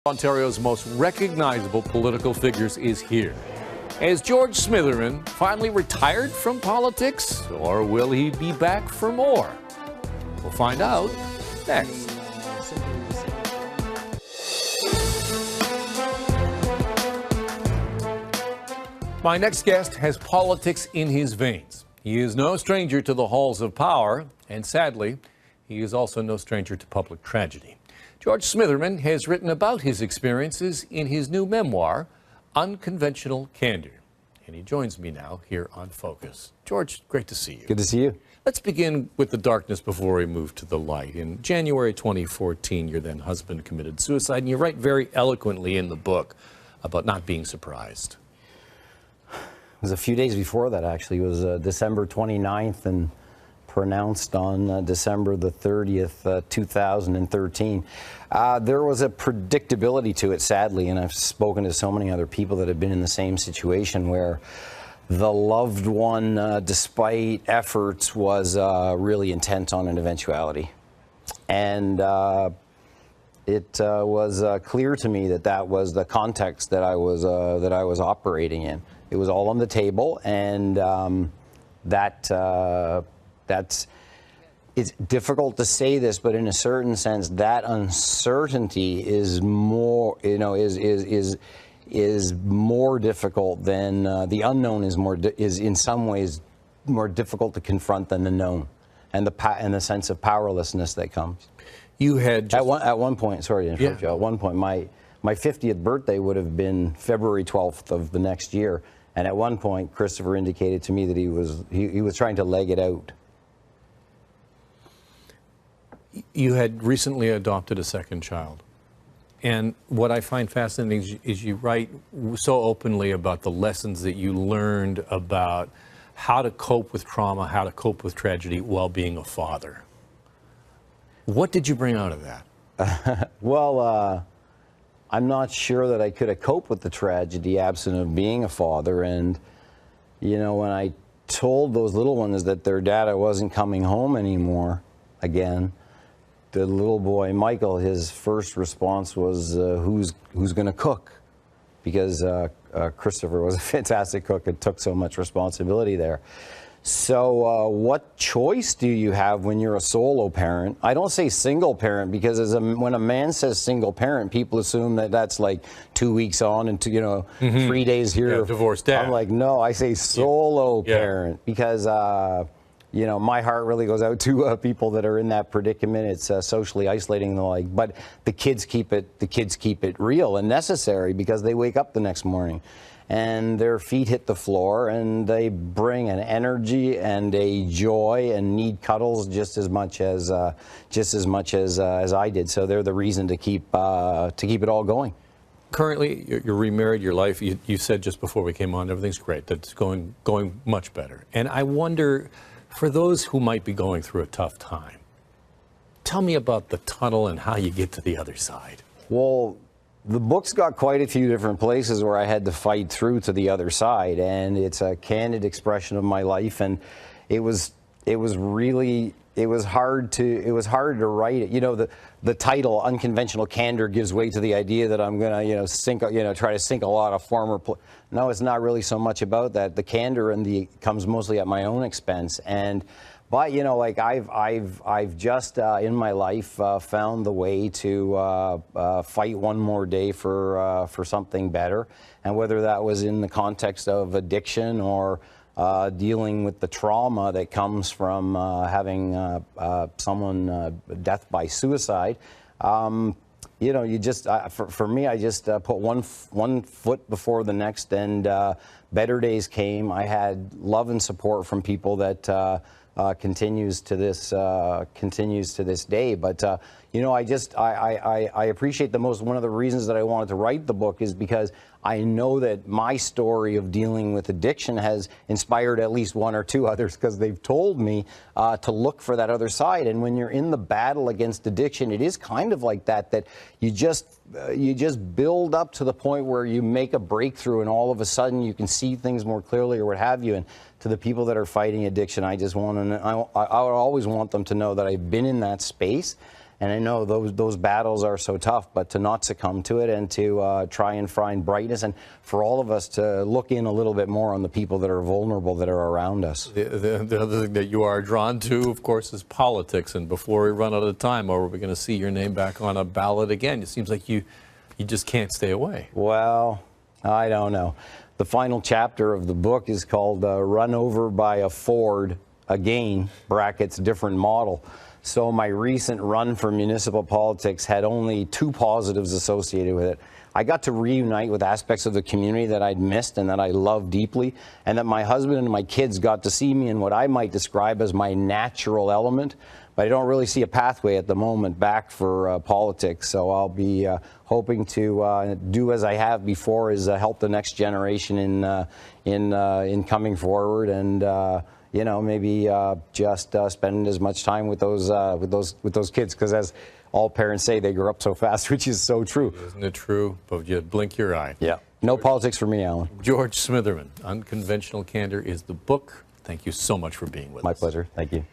Ontario's most recognizable political figures is here. Is George Smitherman finally retired from politics, or will he be back for more? We'll find out next. My next guest has politics in his veins. He is no stranger to the halls of power, and sadly, he is also no stranger to public tragedy. George Smitherman has written about his experiences in his new memoir, Unconventional Candour. And he joins me now here on Focus. George, great to see you. Good to see you. Let's begin with the darkness before we move to the light. In January 2014, your then husband committed suicide, and you write very eloquently in the book about not being surprised. It was a few days before that, actually. It was December 29th and pronounced on December the 30th, 2013. There was a predictability to it, sadly, and I've spoken to so many other people that have been in the same situation where the loved one, despite efforts, was really intent on an eventuality. And it was clear to me that that was the context that I was operating in. It was all on the table, and it's difficult to say this, but in a certain sense, that uncertainty is more, is more difficult than the unknown is in some ways more difficult to confront than the known, and the sense of powerlessness that comes. You had at one point, sorry to interrupt you. At one point, my 50th birthday would have been February 12th of the next year, and at one point, Christopher indicated to me that he was trying to leg it out. You had recently adopted a second child. And what I find fascinating is you write so openly about the lessons that you learned about how to cope with trauma, how to cope with tragedy while being a father. What did you bring out of that? Well, I'm not sure that I could have coped with the tragedy absent of being a father. And, when I told those little ones that their dad wasn't coming home anymore again, the little boy, Michael, his first response was, who's going to cook? Because Christopher was a fantastic cook and took so much responsibility there. So what choice do you have when you're a solo parent? I don't say single parent because when a man says single parent, people assume that that's like 2 weeks on and 3 days here. Yeah, divorced dad. I'm like, no, I say solo parent because my heart really goes out to people that are in that predicament. It's socially isolating and the like. But the kids keep it real and necessary because they wake up the next morning and their feet hit the floor and they bring an energy and a joy and need cuddles just as much as I did. So they're the reason to keep it all going. Currently, you're remarried. Your life, you said just before we came on, everything's great. That's going much better. And I wonder, for those who might be going through a tough time, tell me about the tunnel and how you get to the other side. Well, the book's got quite a few different places where I had to fight through to the other side, and it's a candid expression of my life, and it was hard to write it. The title Unconventional Candour gives way to the idea that I'm going to try to sink a lot of former no, it's not really so much about that. The candor comes mostly at my own expense, but I've just in my life found the way to fight one more day for something better, and whether that was in the context of addiction or dealing with the trauma that comes from having someone death by suicide. You just for me, I just put one foot before the next, and better days came. I had love and support from people that continues to this day. But I appreciate the most. One of the reasons that I wanted to write the book is because I know that my story of dealing with addiction has inspired at least one or two others, because they've told me to look for that other side. And when you're in the battle against addiction, it is kind of like that you just build up to the point where you make a breakthrough, and all of a sudden you can see things more clearly, or what have you. And to the people that are fighting addiction, I would always want them to know that I've been in that space, And I know those battles are so tough, but to not succumb to it and to try and find brightness, and for all of us to look in a little bit more on the people that are vulnerable that are around us. The other thing that you are drawn to, of course, is politics. And before we run out of time, are we going to see your name back on a ballot again? It seems like you just can't stay away. Well, I don't know. The final chapter of the book is called Run Over by a Ford Again, brackets different model. So my recent run for municipal politics had only 2 positives associated with it. I got to reunite with aspects of the community that I'd missed and that I love deeply, and that my husband and my kids got to see me in what I might describe as my natural element. But I don't really see a pathway at the moment back for politics, so I'll be hoping to do as I have before, is help the next generation in coming forward, and you know, maybe just spend as much time with those kids, because as all parents say, they grow up so fast, which is so true. Isn't it true? But you blink your eye. Yeah. No politics for me, Alan. George Smitherman, Unconventional Candour is the book. Thank you so much for being with us. My pleasure. Thank you.